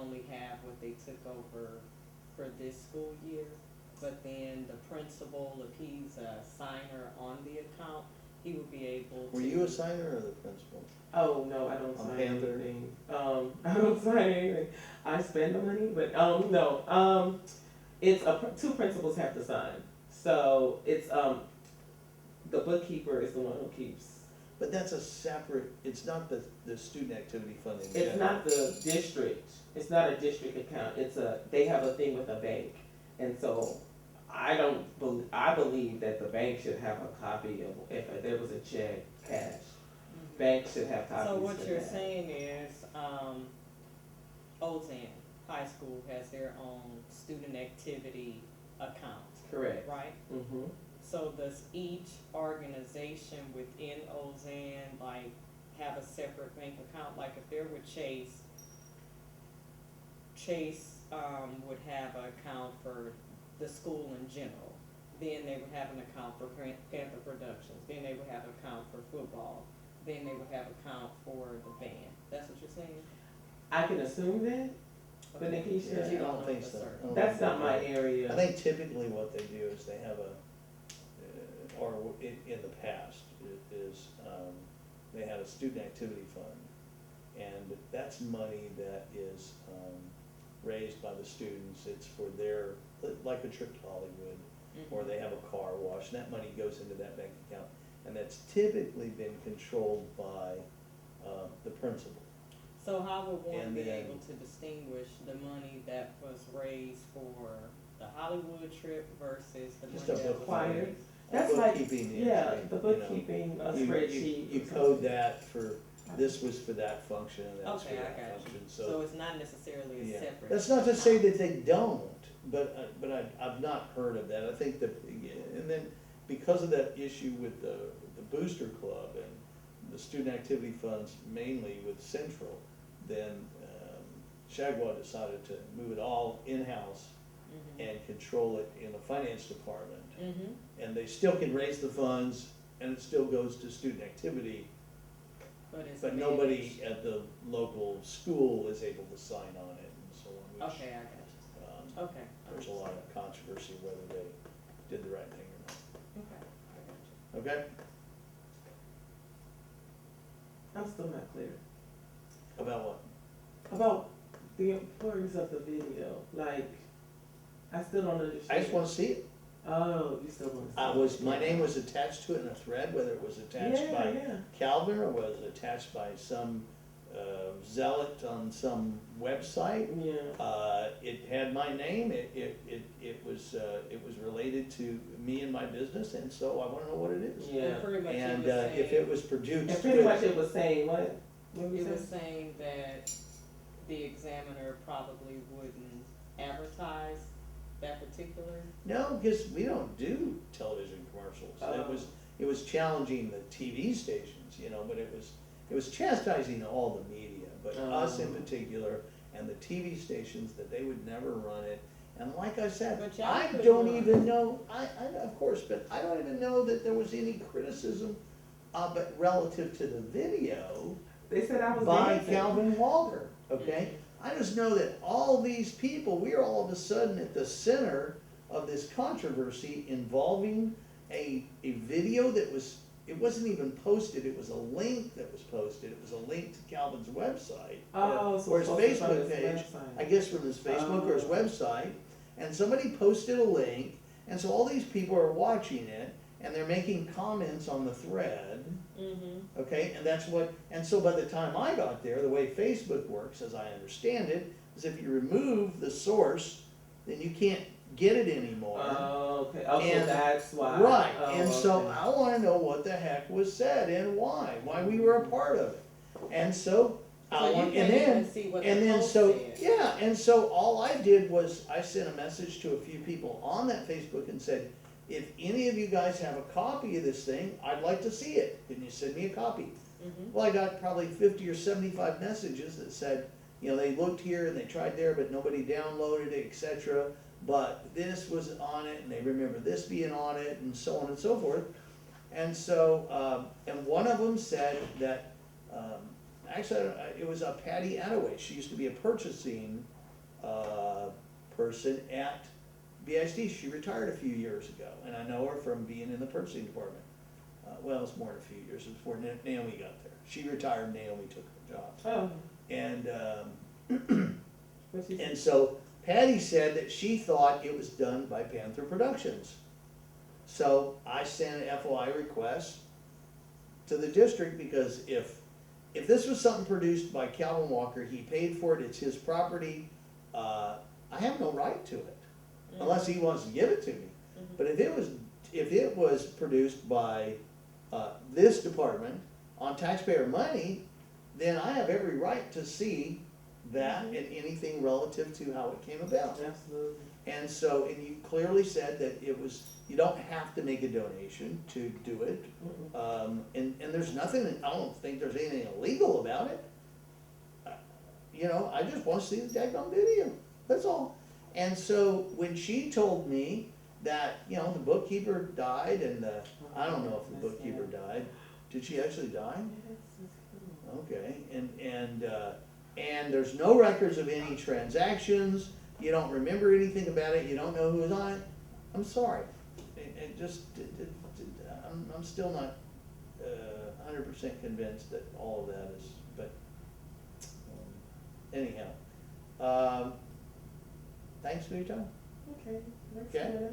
only have what they took over for this school year, but then the principal, if he's a signer on the account, he would be able to. Were you a signer or the principal? Oh, no, I don't On sign Panther? anything. I don't sign anything. I spend the money, but, no. It's two principals have to sign. So it's, the bookkeeper is the one who keeps. But that's a separate, it's not the student activity fund in It's general. not the district, it's not a district account, they have a thing with a bank. And so I believe that the bank should have a copy of, if there was a check, cash. Bank should have copies So of what you're that. saying is, Ozan High School has their own student activity account, Correct. right? Mm-hmm. So does each organization within Ozan like have a separate bank account? Like if there were Chase would have an account for the school in general. Then they would have an account for Panther Productions. Then they would have an account for football. Then they would have an account for the band. That's what you're saying? I can assume that, but Okay. Nikisha, But you I don't don't know think for so. certain. I don't that's think not they my do. area. I think typically what they do is they have or in the past, they had a student activity fund. And that's money that is raised by the students. It's for their, like a trip to Hollywood, or they have a car wash, and that money goes into that bank account. And that's typically been controlled by the principal. So how would one And be then- able to distinguish the money that was raised for the Hollywood trip versus the Just money a that was bookkeeping. raised? That's like, Bookkeeping yeah, entry, the you know. bookkeeping, a You- spreadsheet. You or code something. that for, this was for that function, and that's for Okay, I that got you. function, So it's not necessarily a yeah. separate. That's not to say that they don't, but I've not heard of that. I think that, and then because of that issue with the Booster Club and the student activity funds mainly with Central, then Shagwa decided to move it all in-house and control it in the finance department. And they still can raise the funds, and it still goes to student activity, but nobody managed. at the local school is able to sign on it and so on, which, Okay, I got you. Okay. there's a lot of controversy whether they did the right thing Okay, I got you. or not. Okay? I'm still not clear. About what? About the importance of the video, like, I still don't understand. I just wanna see it. Oh, you still want to see it. My name was attached to it in a thread, whether it was attached Yeah, by yeah. Calvin or was it attached by some zealot on some website. Yeah. It had my name, it was related to me and my business, and so I wanna know what it is. Yeah. And pretty much And it was saying. if it was produced. And pretty much it was saying what? What was It it? was saying that the Examiner probably wouldn't advertise that particular. No, because we don't do television commercials. Oh. It was challenging the TV stations, you know, but it was chastising all the media, but us in particular, and the TV stations, that they would never run it. And like I said, But y'all I could don't run even know, of course, but I don't even know that there was any criticism of it relative to the video They said I was by dancing. Calvin Walker, okay? I just know that all these people, we are all of a sudden at the center of this controversy involving a video that was, it wasn't even posted, it was a link that was posted, it was a link to Calvin's website. Oh, so Or his it's supposed to be from Facebook his page, website. I guess from his Facebook or his Oh. website, and somebody posted a link, and so all these people are watching it, and they're making comments on the thread. Okay, and that's what, and so by the time I got there, the way Facebook works, as I understand it, is if you remove the source, then you can't get it anymore. Oh, okay. Oh, so And- that's why. Right, Oh, and so okay. I wanna know what the heck was said and why we were a part of it. And so, So I you want, can't and then, even see what the and then post so, said. yeah, and so all I did was, I sent a message to a few people on that Facebook and said, if any of you guys have a copy of this thing, I'd like to see it, can you send me a copy? Well, I got probably 50 or 75 messages that said, you know, they looked here and they tried there, but nobody downloaded it, etc. But this was on it, and they remember this being on it, and so on and so forth. And so, and one of them said that, actually, it was a Patty Attaway. She used to be a purchasing, person at BISD. She retired a few years ago, and I know her from being in the purchasing department. Well, it's more than a few years, it was before Naomi got there. She retired, Naomi took the job. Oh, And, what's he and so Patty said that she thought it was done by Panther Productions. So I sent an FOI request to the district, because if this was something produced by Calvin Walker, he paid for it, it's his property, I have no right to it, unless he wants to give it to me. But if it was produced by, this department on taxpayer money, then I have every right to see that and anything relative to how it came about. Absolutely. And so, and you clearly said that it was, you don't have to make a donation to do it. And there's nothing, I don't think there's anything illegal about it. You know, I just wanna see the daggone video, that's all. And so, when she told me that, you know, the bookkeeper died and I don't know if the bookkeeper died, did she actually die? Okay, and there's no records of any transactions, you don't remember anything about it, you don't know who was on it, I'm sorry. I'm still not 100% convinced that all of that is, but anyhow. Thanks for your time. Okay, let's Okay. find out.